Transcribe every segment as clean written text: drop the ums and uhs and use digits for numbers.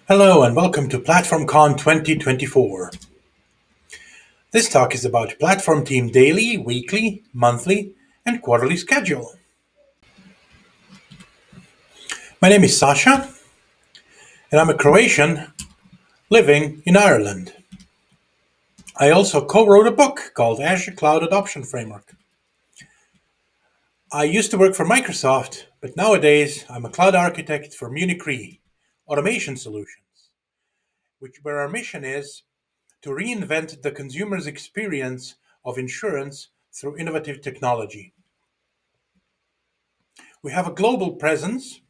Hello and welcome to PlatformCon 2024. This talk is about Platform Team daily, weekly, monthly, and quarterly schedule. My name is Sasha, and I'm a Croatian living in Ireland. I also co-wrote a book called Azure Cloud Adoption Framework. I used to work for Microsoft, but nowadays I'm a cloud architect for Munich Re Automation Solutions, where our mission is to reinvent the consumer's experience of insurance through innovative technology. We have a global presence,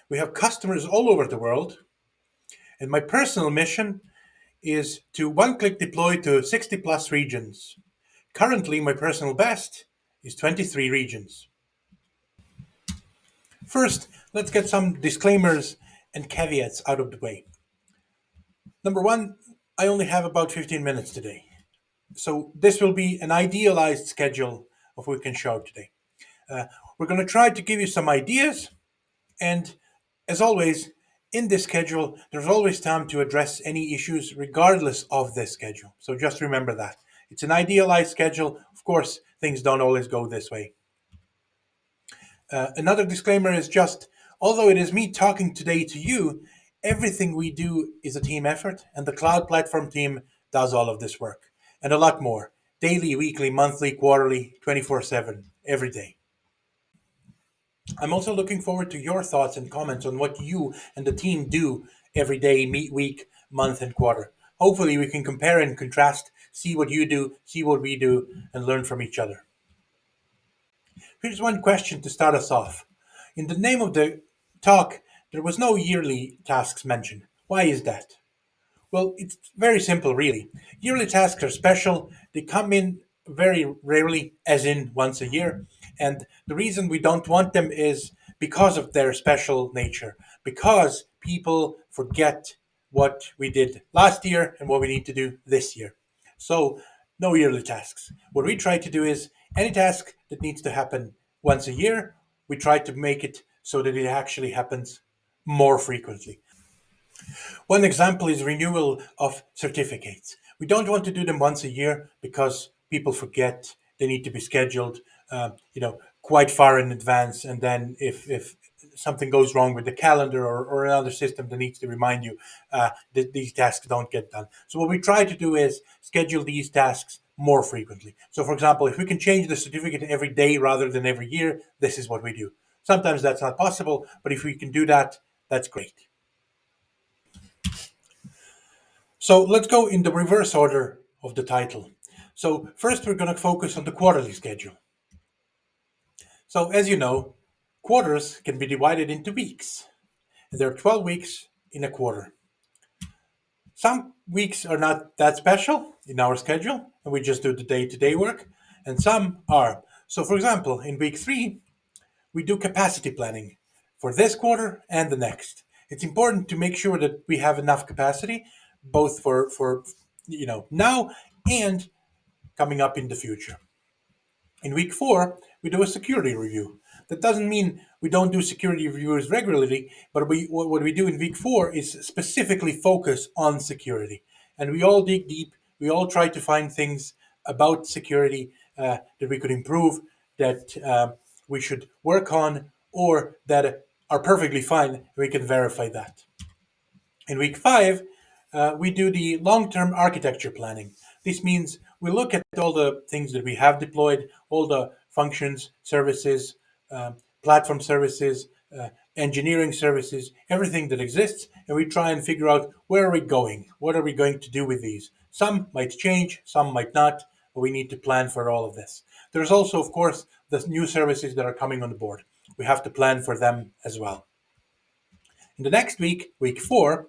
we have customers all over the world, and my personal mission is to one click deploy to 60 plus regions. Currently, my personal best is 23 regions. First, let's get some disclaimers and caveats out of the way. Number one, I only have about 15 minutes today. So this will be an idealized schedule of what we can show today. We're going to try to give you some ideas, and as always, in this schedule, there's always time to address any issues regardless of this schedule. So just remember that. It's an idealized schedule. Of course, things don't always go this way. Another disclaimer is just, although it is me talking today to you, everything we do is a team effort, and the cloud platform team does all of this work and a lot more daily, weekly, monthly, quarterly, 24/7, every day. I'm also looking forward to your thoughts and comments on what you and the team do every day, week, month, and quarter. Hopefully, we can compare and contrast, see what you do, see what we do, and learn from each other. Here's one question to start us off. In the name of the talk, there was no yearly tasks mentioned. Why is that? Well, it's very simple, really. Yearly tasks are special. They come in very rarely, as in once a year. And the reason we don't want them is because of their special nature, because people forget what we did last year and what we need to do this year. So, no yearly tasks. What we try to do is any task that needs to happen once a year, we try to make it so that it actually happens more frequently. One example is renewal of certificates. We don't want to do them once a year because people forget they need to be scheduled, quite far in advance. And then if something goes wrong with the calendar or another system that needs to remind you, that these tasks don't get done. So what we try to do is schedule these tasks more frequently. So for example, if we can change the certificate every day rather than every year, this is what we do. Sometimes that's not possible, but if we can do that, that's great. So let's go in the reverse order of the title. So first we're going to focus on the quarterly schedule. So as you know, quarters can be divided into weeks. There are 12 weeks in a quarter. Some weeks are not that special in our schedule, and we just do the day-to-day work, and some are. So for example, in week 3, we do capacity planning for this quarter and the next. It's important to make sure that we have enough capacity, both for now and coming up in the future. In week 4, we do a security review. That doesn't mean we don't do security reviews regularly, but what we do in week 4 is specifically focus on security. And we all dig deep. We all try to find things about security that we could improve, that we should work on, or that are perfectly fine. We can verify that. In week 5, we do the long-term architecture planning. This means we look at all the things that we have deployed, all the functions, services, platform services, engineering services, everything that exists, and we try and figure out where are we going? What are we going to do with these? Some might change, some might not, but we need to plan for all of this. There's also, of course, the new services that are coming on board. We have to plan for them as well. In the next week, week 4,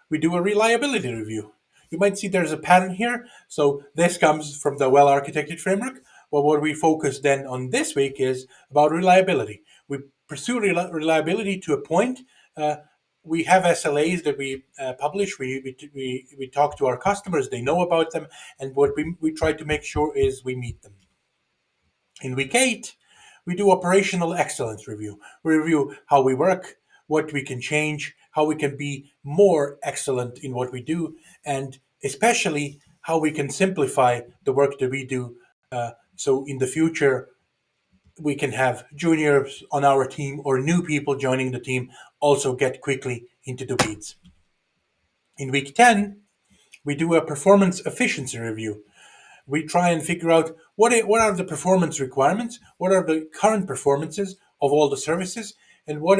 we do a reliability review. You might see there's a pattern here. So this comes from the well-architected framework. Well, what we focus then on this week is about reliability. We pursue reliability to a point. We have SLAs that we publish. We talk to our customers. They know about them. And what we try to make sure is we meet them. In week 8, we do operational excellence review. We review how we work, what we can change how we can be more excellent in what we do, and especially how we can simplify the work that we do. So in the future, we can have juniors on our team or new people joining the team also get quickly into the weeds. In week 10, we do a performance efficiency review. We try and figure out what are the performance requirements, what are the current performances of all the services, and what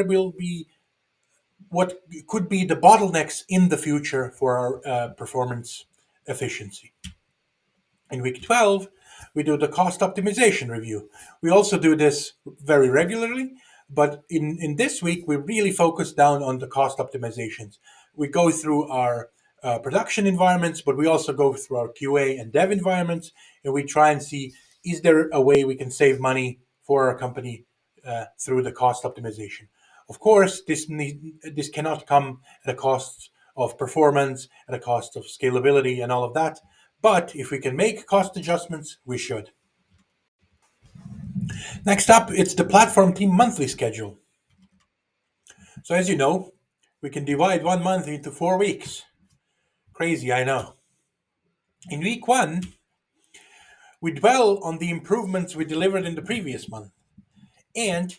could be the bottlenecks in the future for our performance efficiency. In week 12, we do the cost optimization review. We also do this very regularly, but in this week, we really focus down on the cost optimizations. We go through our production environments, but we also go through our QA and dev environments, and we try and see, is there a way we can save money for our company through the cost optimization. Of course, this cannot come at a cost of performance, at a cost of scalability, and all of that. But if we can make cost adjustments, we should. Next up, it's the platform team monthly schedule. So as you know, we can divide 1 month into 4 weeks. Crazy, I know. In week 1, we dwell on the improvements we delivered in the previous month. And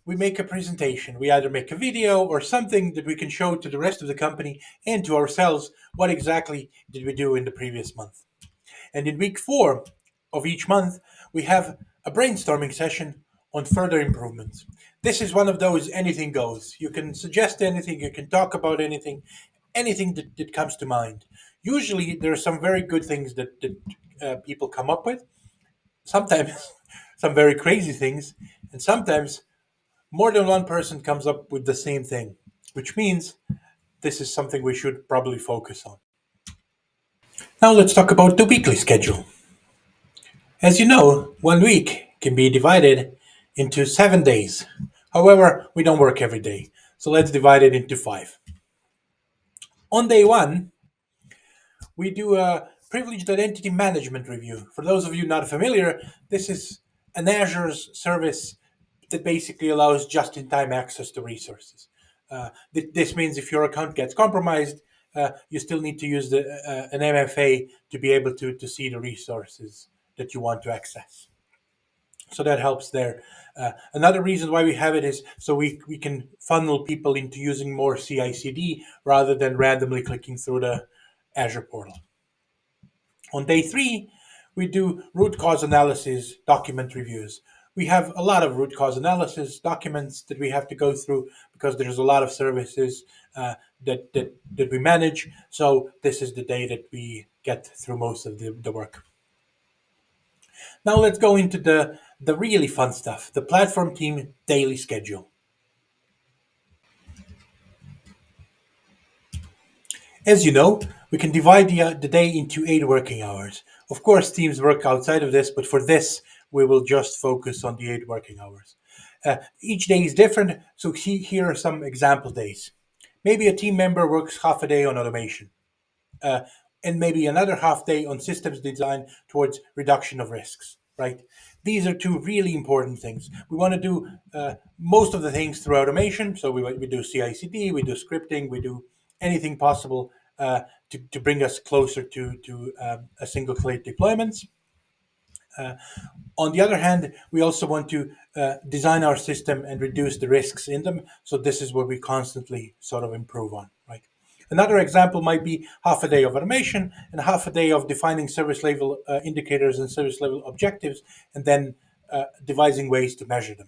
we make a presentation. We either make a video or something that we can show to the rest of the company and to ourselves what exactly did we do in the previous month. And in week 4 of each month, we have a brainstorming session on further improvements. This is one of those anything goes. You can suggest anything, you can talk about anything, anything that comes to mind. Usually, there are some very good things that people come up with. Sometimes, some very crazy things, and sometimes more than one person comes up with the same thing, which means this is something we should probably focus on. Now, let's talk about the weekly schedule. As you know, 1 week can be divided into 7 days. However, we don't work every day, so let's divide it into 5. On day 1, we do a privileged identity management review. For those of you not familiar, this is an Azure service that basically allows just in time access to resources. This means if your account gets compromised, you still need to use an MFA to be able to see the resources that you want to access. So that helps there. Another reason why we have it is so we can funnel people into using more CI/CD rather than randomly clicking through the Azure portal. On day 3, we do root cause analysis document reviews. We have a lot of root cause analysis documents that we have to go through because there's a lot of services that we manage. So this is the day that we get through most of the work. Now let's go into the really fun stuff, the platform team daily schedule. As you know, we can divide the day into 8 working hours. Of course, teams work outside of this, but for this, we will just focus on the 8 working hours. Each day is different, so here are some example days. Maybe a team member works half a day on automation, uh, and maybe another half day on systems design towards reduction of risks, right? These are two really important things. We want to do most of the things through automation. So we do CI/CD, we do scripting, we do anything possible to bring us closer to a single click deployments. On the other hand, we also want to design our system and reduce the risks in them. So this is what we constantly sort of improve on, right? Another example might be half a day of automation and half a day of defining service level indicators and service level objectives, and then devising ways to measure them.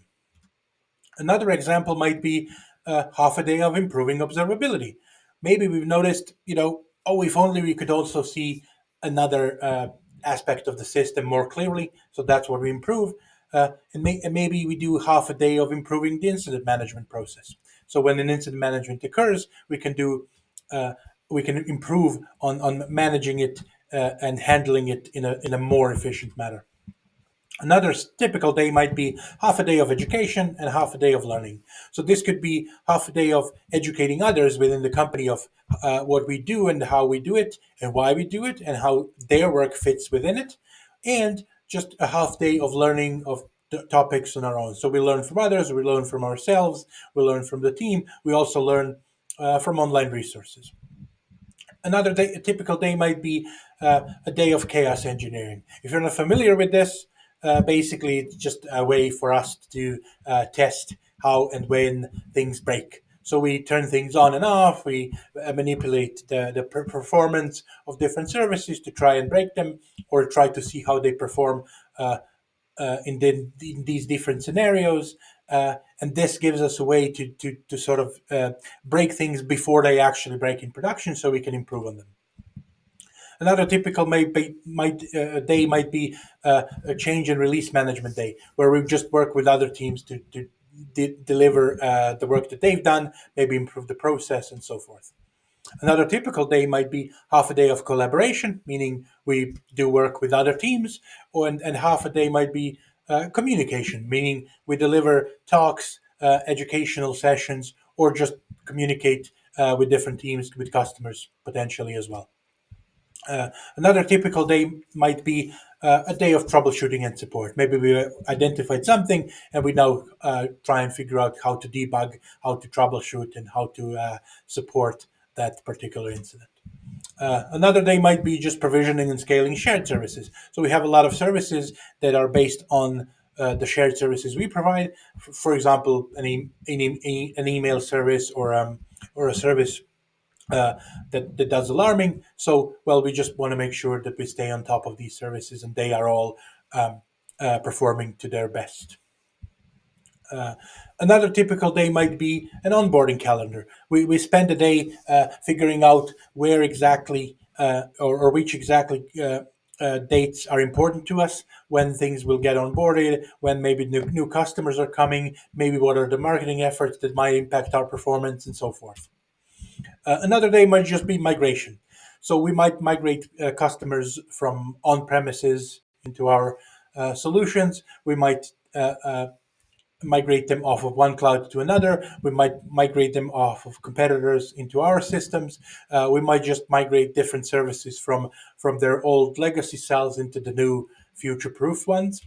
Another example might be half a day of improving observability. Maybe we've noticed, oh, if only we could also see another aspect of the system more clearly. So that's what we improve. And maybe we do half a day of improving the incident management process. So when an incident management occurs, we can improve on managing it and handling it in a more efficient manner. Another typical day might be half a day of education and half a day of learning. So this could be half a day of educating others within the company of what we do and how we do it and why we do it and how their work fits within it, and just a half day of learning of topics on our own. So we learn from others, we learn from ourselves, we learn from the team. We also learn from online resources. Another day, a typical day might be a day of chaos engineering. If you're not familiar with this, basically it's just a way for us to test how and when things break. So we turn things on and off. We manipulate the performance of different services to try and break them, or try to see how they perform uh, in these different scenarios. And this gives us a way to sort of break things before they actually break in production, so we can improve on them. Another typical day might be a change and release management day, where we just work with other teams to deliver the work that they've done, maybe improve the process, and so forth. Another typical day might be half a day of collaboration, meaning we do work with other teams, and half a day might be communication, meaning we deliver talks, educational sessions, or just communicate with different teams, with customers potentially as well. Another typical day might be a day of troubleshooting and support. Maybe we identified something and we now try and figure out how to debug, how to troubleshoot, and how to support that particular incident. Another day might be just provisioning and scaling shared services. So we have a lot of services that are based on the shared services we provide. For example, an email service, or a service that does alarming. So, well, we just want to make sure that we stay on top of these services and they are all um, performing to their best. Uh, Another typical day might be an onboarding calendar. We spend a day figuring out where exactly or which exactly dates are important to us, when things will get onboarded, when maybe new customers are coming, maybe what are the marketing efforts that might impact our performance, and so forth. Another day might just be migration. So we might migrate customers from on premises into our solutions. We might migrate them off of one cloud to another. We might migrate them off of competitors into our systems. We might just migrate different services from their old legacy cells into the new future-proof ones.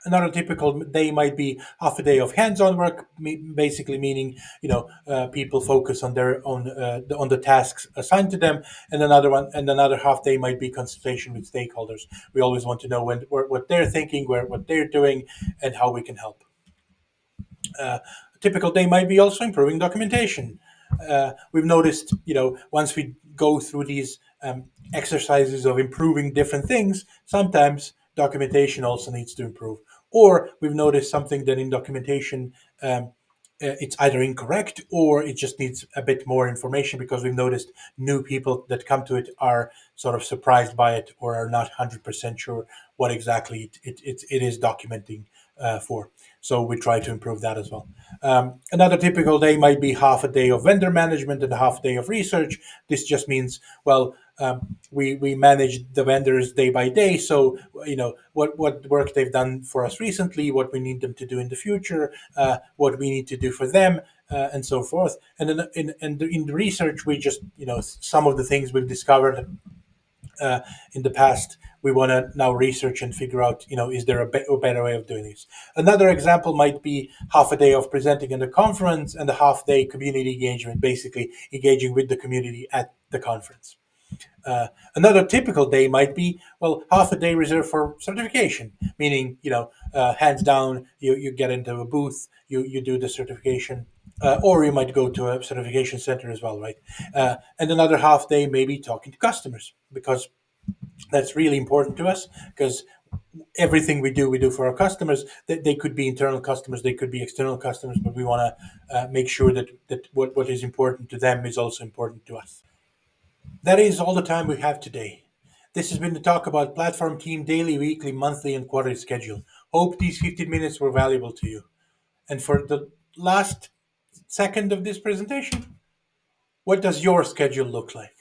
Another typical day might be half a day of hands-on work, basically meaning people focus on their own on the tasks assigned to them, and another half day might be consultation with stakeholders. We always want to know what they're thinking, what they're doing, and how we can help. A typical day might be also improving documentation. We've noticed, once we go through these exercises of improving different things, sometimes documentation also needs to improve. Or we've noticed something that in documentation it's either incorrect or it just needs a bit more information, because we've noticed new people that come to it are sort of surprised by it, or are not 100% sure what exactly it is documenting for. So we try to improve that as well. Another typical day might be half a day of vendor management and a half day of research. This just means, well, we manage the vendors day by day. So what work they've done for us recently, what we need them to do in the future, what we need to do for them, and so forth. And then in the research, we just some of the things we've discovered in the past, we want to now research and figure out, is there a better way of doing this. Another example might be half a day of presenting in the conference and a half day community engagement, basically engaging with the community at the conference. Another typical day might be, well, half a day reserved for certification, meaning, hands down, you get into a booth, you do the certification, or you might go to a certification center as well, right? And another half day maybe talking to customers, because that's really important to us, because everything we do for our customers, they could be internal customers, they could be external customers, but we want to make sure that what is important to them is also important to us. That is all the time we have today. This has been the talk about platform team daily, weekly, monthly, and quarterly schedule. Hope these 15 minutes were valuable to you. And for the last second of this presentation, what does your schedule look like?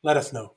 Let us know.